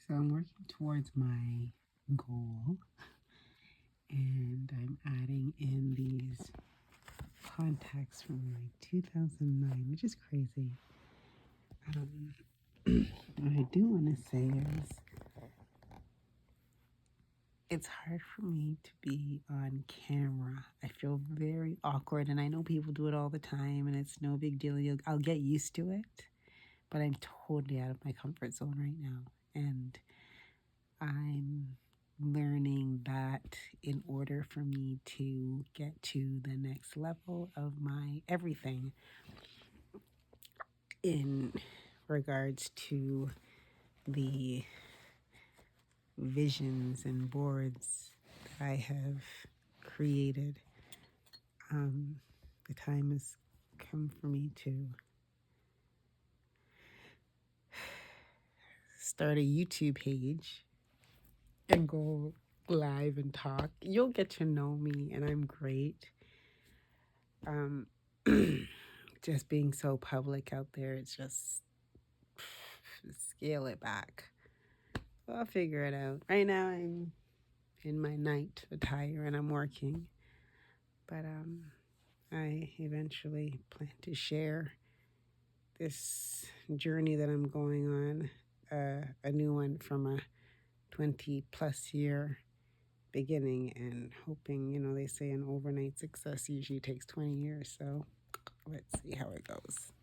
So I'm working towards my goal, and I'm adding in these contacts from like 2009, which is crazy. What I do want to say is it's hard for me to be on camera. I feel very awkward, and I know people do it all the time, and it's no big deal. I'll get used to it, but I'm totally out of my comfort zone right now. And I'm learning that in order for me to get to the next level of my everything in regards to the visions and boards that I have created, the time has come for me to start a YouTube page and go live and talk. You'll get to know me, and I'm great. Just being so public out there, it's just scale it back. I'll figure it out. Right now, I'm in my night attire and I'm working, but I eventually plan to share this journey that I'm going on, a new one from a 20+ year beginning, and hoping, they say an overnight success usually takes 20 years, so let's see how it goes.